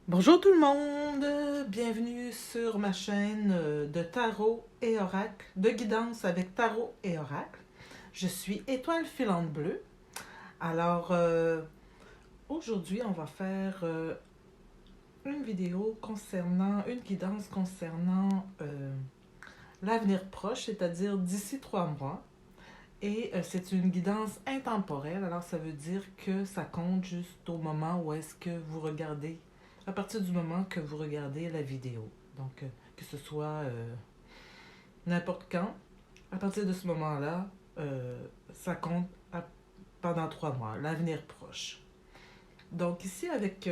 Bonjour tout le monde, bienvenue sur ma chaîne de tarot et oracle, de guidance avec tarot et oracle. Je suis Étoile Filante Bleue. Alors, aujourd'hui, on va faire une vidéo concernant, une guidance concernant l'avenir proche, c'est-à-dire d'ici 3 mois. Et c'est une guidance intemporelle, alors ça veut dire que ça compte juste au moment où est-ce que vous regardez, à partir du moment que vous regardez la vidéo. Donc, que ce soit n'importe quand, à partir de ce moment-là, ça compte pendant 3 mois, l'avenir proche. Donc ici, avec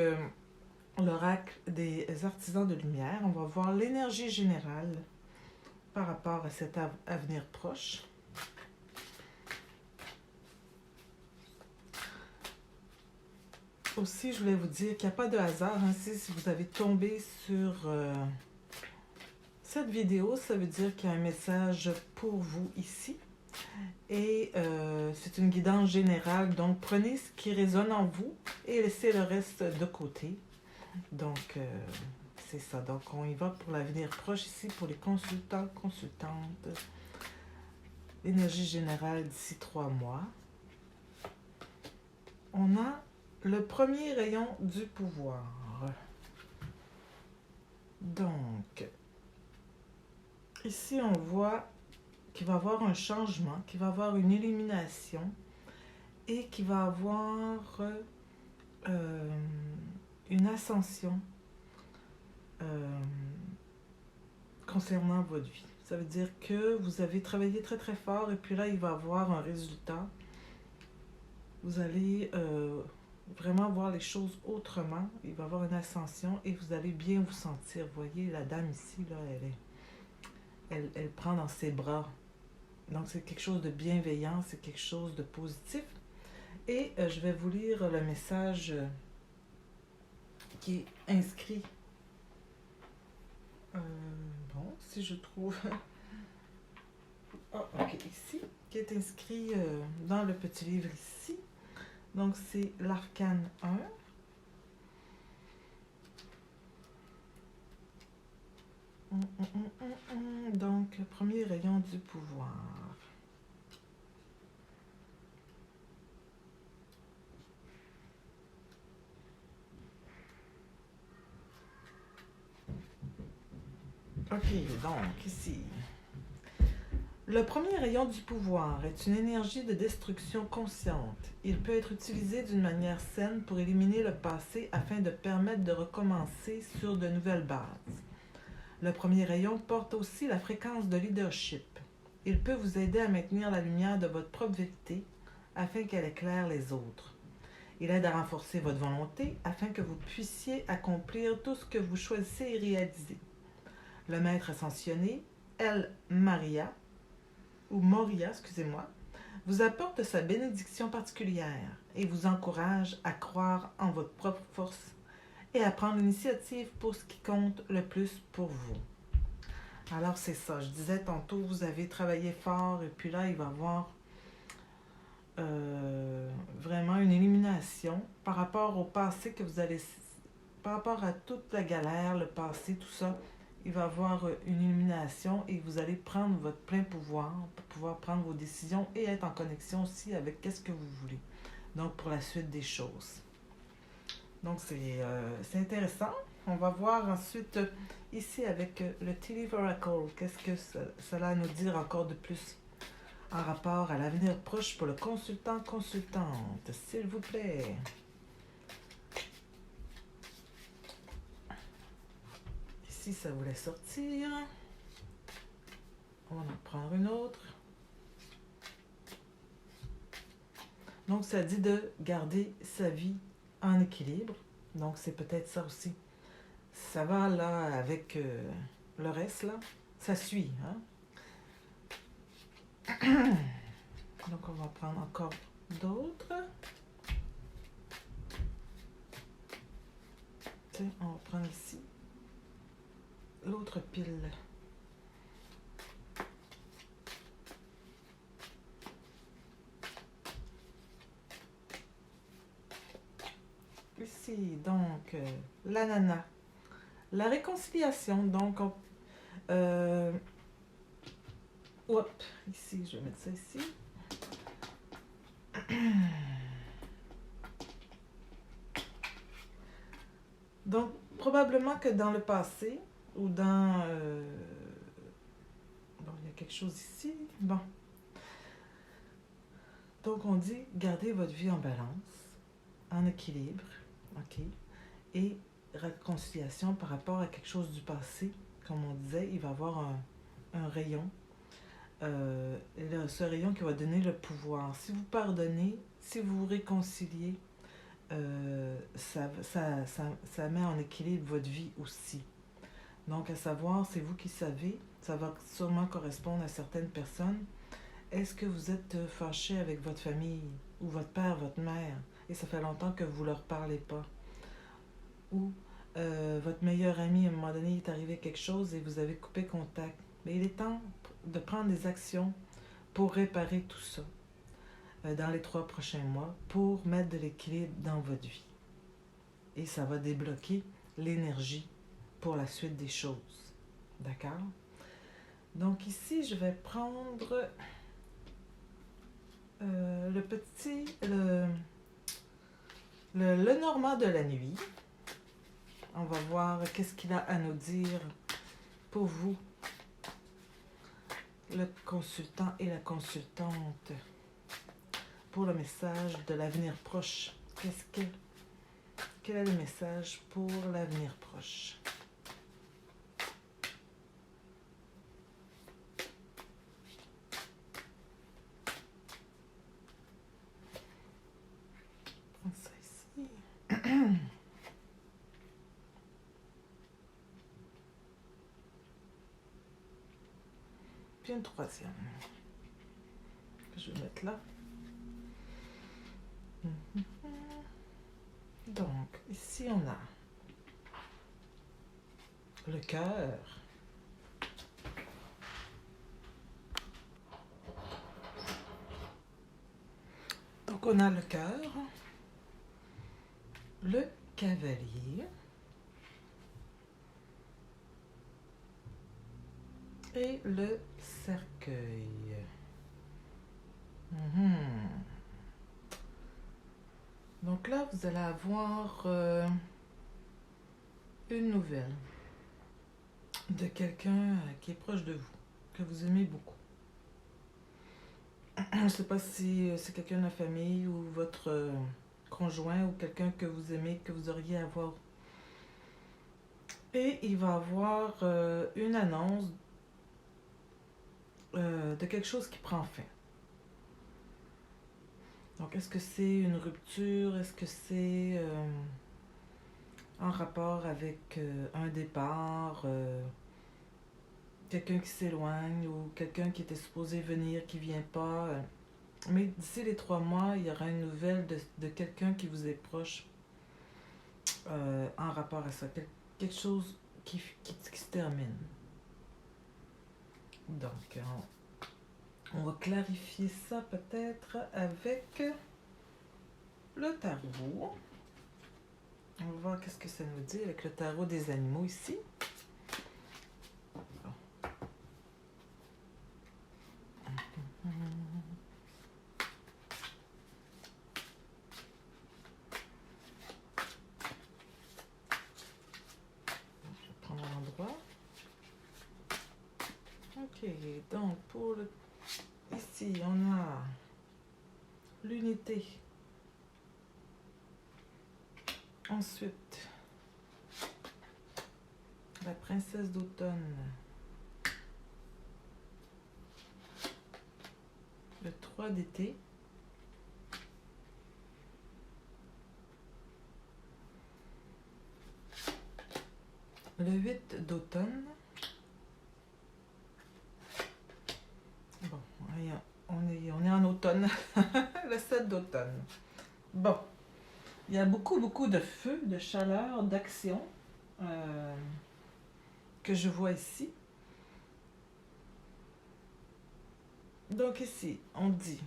l'oracle des artisans de lumière, on va voir l'énergie générale par rapport à cet avenir proche. Aussi, je voulais vous dire qu'il n'y a pas de hasard. Ainsi, si vous avez tombé sur cette vidéo, ça veut dire qu'il y a un message pour vous ici. Et c'est une guidance générale. Donc, prenez ce qui résonne en vous et laissez le reste de côté. Donc, c'est ça. Donc, on y va pour l'avenir proche ici pour les consultants, consultantes. L'énergie générale d'ici 3 mois. On a le premier rayon du pouvoir. Donc, ici, on voit qu'il va y avoir un changement, qu'il va y avoir une illumination et qu'il va y avoir une ascension concernant votre vie. Ça veut dire que vous avez travaillé très très fort et puis là, il va y avoir un résultat. Vous allez vraiment voir les choses autrement. Il va y avoir une ascension et vous allez bien vous sentir. Vous voyez, la dame ici, là, elle prend dans ses bras. Donc, c'est quelque chose de bienveillant, c'est quelque chose de positif. Et je vais vous lire le message qui est inscrit. Bon, si je trouve... Ah, ok, ici, qui est inscrit dans le petit livre ici. Donc, c'est l'arcane 1. Donc, le premier rayon du pouvoir. Ok, donc, ici... Le premier rayon du pouvoir est une énergie de destruction consciente. Il peut être utilisé d'une manière saine pour éliminer le passé afin de permettre de recommencer sur de nouvelles bases. Le premier rayon porte aussi la fréquence de leadership. Il peut vous aider à maintenir la lumière de votre propre vérité afin qu'elle éclaire les autres. Il aide à renforcer votre volonté afin que vous puissiez accomplir tout ce que vous choisissez et réaliser. Le maître ascensionné, El Maria, ou Moria, excusez-moi, vous apporte sa bénédiction particulière et vous encourage à croire en votre propre force et à prendre l'initiative pour ce qui compte le plus pour vous. Alors c'est ça, je disais tantôt, vous avez travaillé fort et puis là, il va y avoir vraiment une illumination par rapport au passé que vous allez... Par rapport à toute la galère, le passé, tout ça, il va y avoir une illumination et vous allez prendre votre plein pouvoir pour pouvoir prendre vos décisions et être en connexion aussi avec qu'est-ce que vous voulez. Donc, pour la suite des choses. Donc, c'est intéressant. On va voir ensuite ici avec le Tea Leaf Oracle. Qu'est-ce que cela a à nous dire encore de plus en rapport à l'avenir proche pour le consultant, consultante, s'il vous plaît. Si ça voulait sortir, on va en prendre une autre. Donc, ça dit de garder sa vie en équilibre. Donc, c'est peut-être ça aussi. Ça va là avec le reste, là. Ça suit, hein? Donc, on va prendre encore d'autres. Tiens, on va prendre ici l'autre pile. Ici. ici, donc, l'ananas. La réconciliation, donc, hop, ici, je vais mettre ça ici. Donc, probablement que dans le passé, ou dans... bon, il y a quelque chose ici. Bon. Donc, on dit, gardez votre vie en balance, en équilibre, OK? Et réconciliation par rapport à quelque chose du passé. Comme on disait, il va y avoir un rayon. Ce rayon qui va donner le pouvoir. Si vous pardonnez, si vous vous réconciliez, ça met en équilibre votre vie aussi. Donc, à savoir, c'est vous qui savez, ça va sûrement correspondre à certaines personnes. Est-ce que vous êtes fâché avec votre famille, ou votre père, votre mère, et ça fait longtemps que vous ne leur parlez pas? Ou votre meilleur ami, à un moment donné, il est arrivé quelque chose et vous avez coupé contact. Mais il est temps de prendre des actions pour réparer tout ça dans les 3 prochains mois, pour mettre de l'équilibre dans votre vie. Et ça va débloquer l'énergie pour la suite des choses. D'accord? Donc ici, je vais prendre le petit... Le Normand de la nuit. On va voir qu'est-ce qu'il a à nous dire pour vous, le consultant et la consultante, pour le message de l'avenir proche. Quel est le message pour l'avenir proche? Prends ça ici. Puis une troisième que je vais mettre là. Donc, ici on a le cœur. Donc, on a le cœur, le cavalier et le cercueil. Donc là, vous allez avoir une nouvelle de quelqu'un qui est proche de vous, que vous aimez beaucoup. Je ne sais pas si c'est quelqu'un de la famille ou votre conjoint ou quelqu'un que vous aimez, que vous auriez à voir. Et il va avoir une annonce de quelque chose qui prend fin. Donc, est-ce que c'est une rupture? Est-ce que c'est en rapport avec un départ? Quelqu'un qui s'éloigne ou quelqu'un qui était supposé venir, qui ne vient pas? Mais d'ici les 3 mois, il y aura une nouvelle de quelqu'un qui vous est proche en rapport à ça. Quelque chose qui se termine. Donc, on va clarifier ça peut-être avec le tarot. On va voir qu'est-ce que ça nous dit avec le tarot des animaux ici. Bon. Je vais prendre l'endroit. Ok, donc pour le... Ici, on a l'unité. Ensuite, la princesse d'automne. Le 3 d'été. Le 8 d'automne. Bon, on est en automne. Le 7 d'automne. Bon. Il y a beaucoup de feu, de chaleur, d'action que je vois ici. Donc ici, on dit: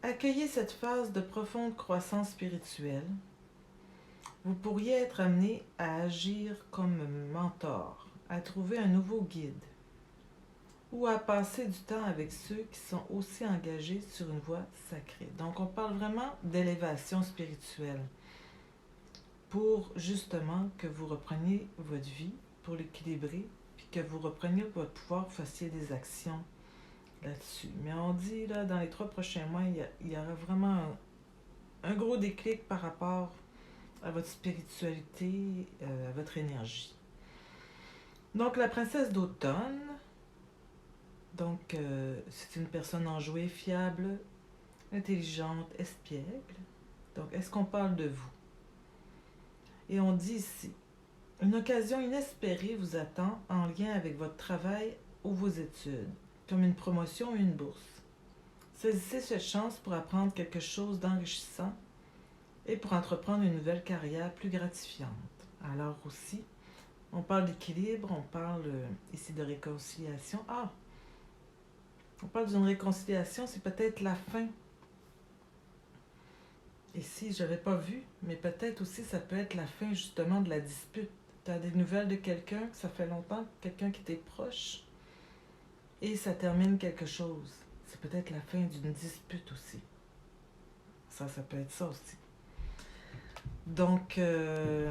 accueillez cette phase de profonde croissance spirituelle Vous pourriez être amené à agir comme mentor, à trouver un nouveau guide ou à passer du temps avec ceux qui sont aussi engagés sur une voie sacrée. Donc, on parle vraiment d'élévation spirituelle pour justement que vous repreniez votre vie, pour l'équilibrer, puis que vous repreniez votre pouvoir, vous fassiez des actions là-dessus. Mais on dit, là, dans les 3 prochains mois, il y aura vraiment un gros déclic par rapport à votre spiritualité, à votre énergie. Donc, la princesse d'automne, donc, c'est une personne enjouée, fiable, intelligente, espiègle. Donc, est-ce qu'on parle de vous? Et on dit ici, une occasion inespérée vous attend en lien avec votre travail ou vos études, comme une promotion ou une bourse. Saisissez cette chance pour apprendre quelque chose d'enrichissant et pour entreprendre une nouvelle carrière plus gratifiante. Alors aussi, on parle d'équilibre, on parle ici de réconciliation. Ah! On parle d'une réconciliation, c'est peut-être la fin. Ici, je n'avais pas vu, mais peut-être aussi ça peut être la fin justement de la dispute. Tu as des nouvelles de quelqu'un, que ça fait longtemps, quelqu'un qui t'est proche, et ça termine quelque chose. C'est peut-être la fin d'une dispute aussi. Ça peut être ça aussi. Donc, il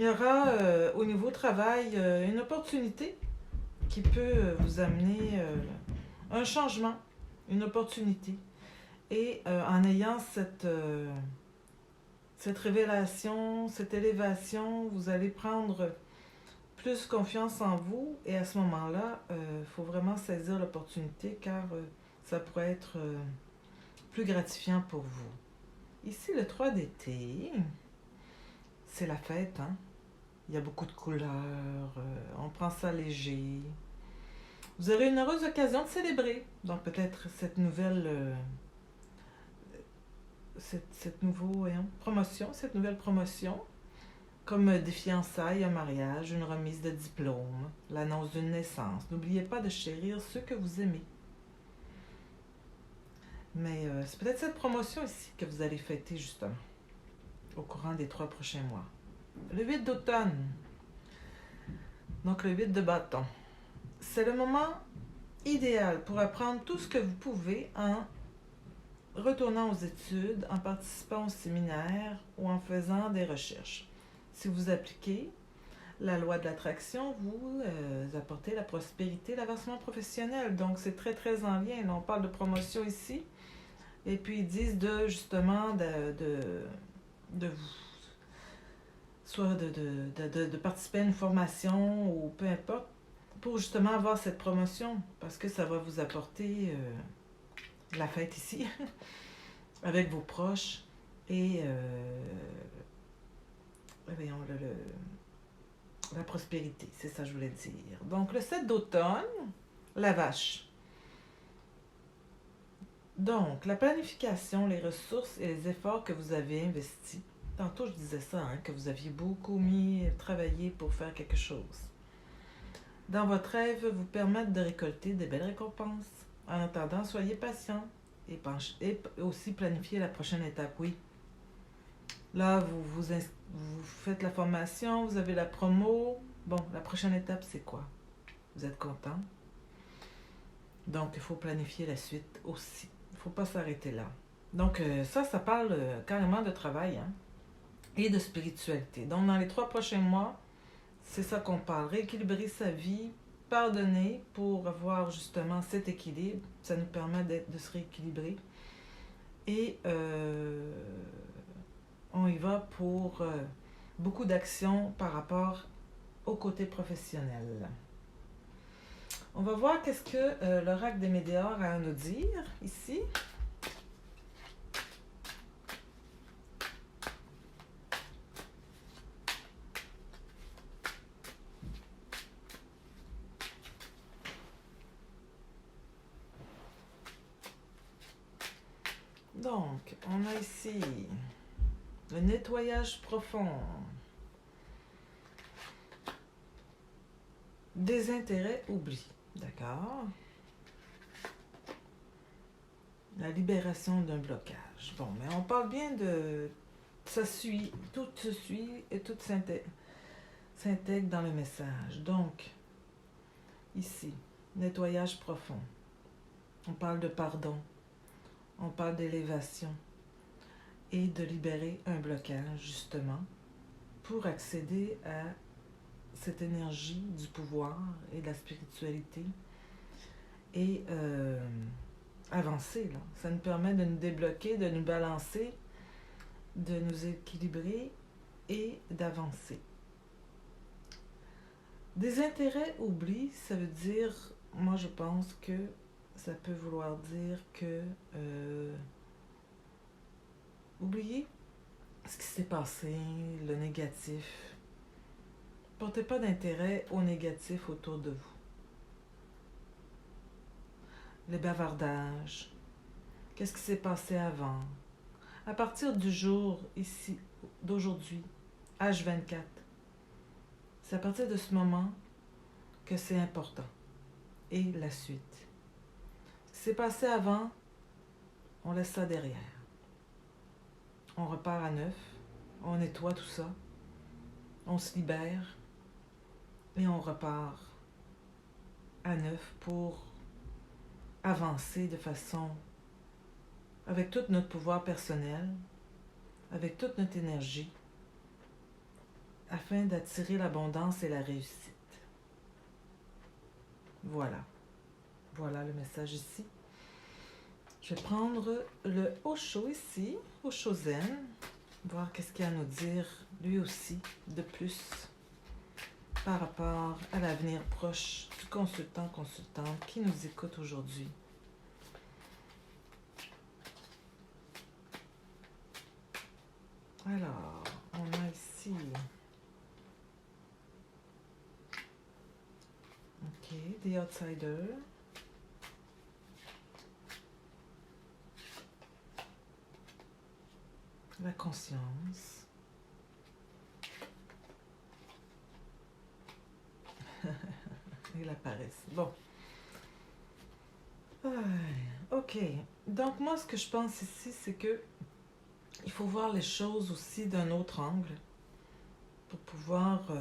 y aura au niveau travail une opportunité qui peut vous amener un changement, une opportunité. Et en ayant cette révélation, cette élévation, vous allez prendre plus confiance en vous. Et à ce moment-là, il faut vraiment saisir l'opportunité car ça pourrait être plus gratifiant pour vous. Ici, le 3 d'été, c'est la fête, hein? Il y a beaucoup de couleurs, on prend ça léger. Vous aurez une heureuse occasion de célébrer. Donc peut-être cette nouvelle cette nouvelle promotion, comme des fiançailles, un mariage, une remise de diplôme, l'annonce d'une naissance. N'oubliez pas de chérir ceux que vous aimez. Mais c'est peut-être cette promotion ici que vous allez fêter justement au courant des 3 prochains mois. Le 8 d'automne, donc le 8 de bâton. C'est le moment idéal pour apprendre tout ce que vous pouvez en retournant aux études, en participant au séminaire ou en faisant des recherches. Si vous appliquez la loi de l'attraction, vous apportez la prospérité, l'avancement professionnel. Donc, c'est très, très en lien. Là, on parle de promotion ici. Et puis, ils disent justement de soit de participer à une formation ou peu importe, pour justement avoir cette promotion. Parce que ça va vous apporter la fête ici, avec vos proches et la prospérité, c'est ça que je voulais dire. Donc, le 7 d'automne, la vache. Donc, la planification, les ressources et les efforts que vous avez investis. Tantôt, je disais ça, hein, que vous aviez beaucoup travaillé pour faire quelque chose. Dans votre rêve, vous permettent de récolter de belles récompenses. En attendant, soyez patient et aussi planifiez la prochaine étape, oui. Là, vous faites la formation, vous avez la promo. Bon, la prochaine étape, c'est quoi? Vous êtes content? Donc, il faut planifier la suite aussi. Il ne faut pas s'arrêter là. Donc, ça parle carrément de travail, hein, et de spiritualité. Donc, dans les 3 prochains mois, c'est ça qu'on parle. Rééquilibrer sa vie, pardonner pour avoir justement cet équilibre. Ça nous permet de se rééquilibrer. Et on y va pour beaucoup d'actions par rapport au côté professionnel. On va voir qu'est-ce que l'oracle des Météores a à nous dire ici. Donc, on a ici le nettoyage profond, désintérêt, oubli, d'accord? La libération d'un blocage. Bon, mais on parle bien de ça suit, tout se suit et tout s'intègre dans le message. Donc, ici, nettoyage profond. On parle de pardon, on parle d'élévation et de libérer un blocage, justement, pour accéder à cette énergie du pouvoir et de la spiritualité et avancer, là. Ça nous permet de nous débloquer, de nous balancer, de nous équilibrer et d'avancer. Des intérêts oubliés, ça veut dire, moi je pense que ça peut vouloir dire que oubliez ce qui s'est passé, le négatif. Portez pas d'intérêt au négatif autour de vous. Les bavardages, qu'est-ce qui s'est passé avant. À partir du jour ici, d'aujourd'hui, H24, c'est à partir de ce moment que c'est important. Et la suite. Ce qui s'est passé avant, on laisse ça derrière. On repart à neuf, on nettoie tout ça, on se libère et on repart à neuf pour avancer de façon, avec tout notre pouvoir personnel, avec toute notre énergie, afin d'attirer l'abondance et la réussite. Voilà. Voilà le message ici. Je vais prendre le Osho ici, Osho Zen, voir qu'est-ce qu'il a à nous dire, lui aussi, de plus, par rapport à l'avenir proche du consultante qui nous écoute aujourd'hui. Alors, on a ici... OK, The Outsider. La conscience. Et la paresse. Bon. OK. Donc, moi, ce que je pense ici, c'est que il faut voir les choses aussi d'un autre angle pour pouvoir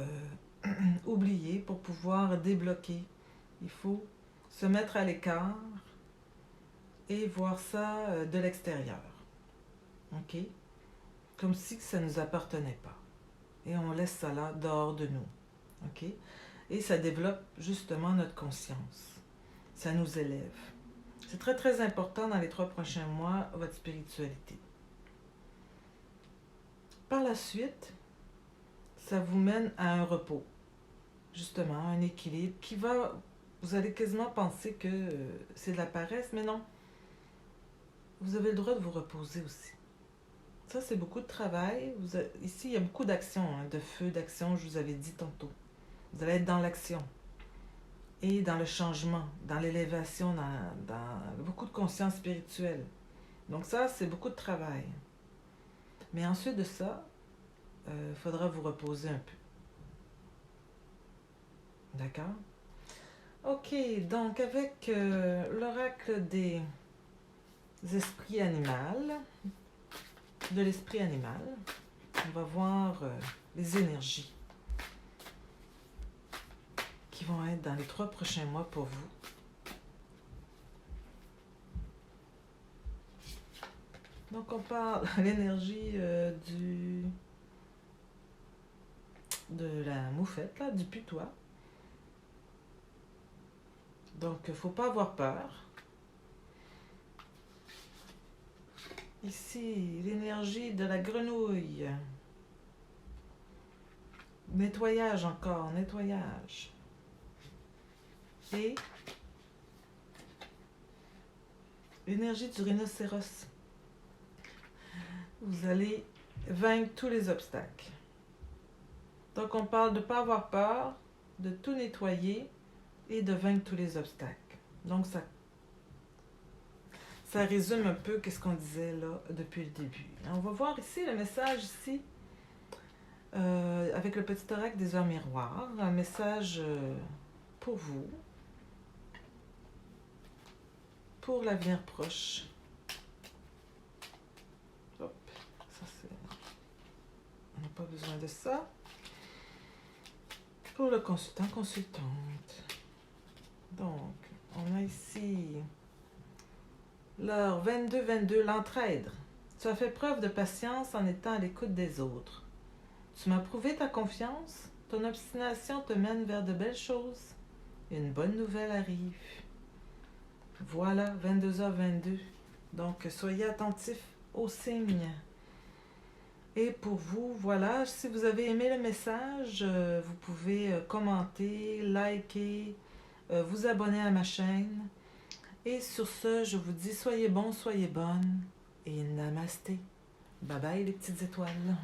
oublier, pour pouvoir débloquer. Il faut se mettre à l'écart et voir ça de l'extérieur. OK? Comme si ça ne nous appartenait pas. Et on laisse ça là, dehors de nous. OK? Et ça développe justement notre conscience. Ça nous élève. C'est très, très important dans les 3 prochains mois, votre spiritualité. Par la suite, ça vous mène à un repos. Justement, un équilibre qui va... Vous allez quasiment penser que c'est de la paresse, mais non. Vous avez le droit de vous reposer aussi. Ça, c'est beaucoup de travail. Ici, il y a beaucoup d'actions, de feu, d'action, je vous avais dit tantôt. Vous allez être dans l'action et dans le changement, dans l'élévation, dans beaucoup de conscience spirituelle. Donc ça, c'est beaucoup de travail. Mais ensuite de ça, il faudra vous reposer un peu. D'accord? OK, donc avec l'oracle des esprits animaux, de l'esprit animal, on va voir les énergies qui vont être dans les 3 prochains mois pour vous. Donc on parle de l'énergie de la moufette, là, du putois. Donc il ne faut pas avoir peur. Ici, l'énergie de la grenouille. Nettoyage encore, nettoyage. Et l'énergie du rhinocéros. Vous allez vaincre tous les obstacles. Donc on parle de ne pas avoir peur, de tout nettoyer et de vaincre tous les obstacles. Donc ça résume un peu ce qu'on disait là depuis le début. On va voir ici le message ici avec le petit oracle des heures miroirs. Un message pour vous, pour l'avenir proche. Hop, ça c'est... besoin de ça. Pour le consultant, consultante. Donc, on a ici l'heure 22-22, l'entraide. Tu as fait preuve de patience en étant à l'écoute des autres. Tu m'as prouvé ta confiance. Ton obstination te mène vers de belles choses. Une bonne nouvelle arrive. Voilà, 22h22. Donc, soyez attentifs aux signes. Et pour vous, voilà, si vous avez aimé le message, vous pouvez commenter, liker, vous abonner à ma chaîne. Et sur ce, je vous dis soyez bons, soyez bonnes et namasté. Bye bye les petites étoiles.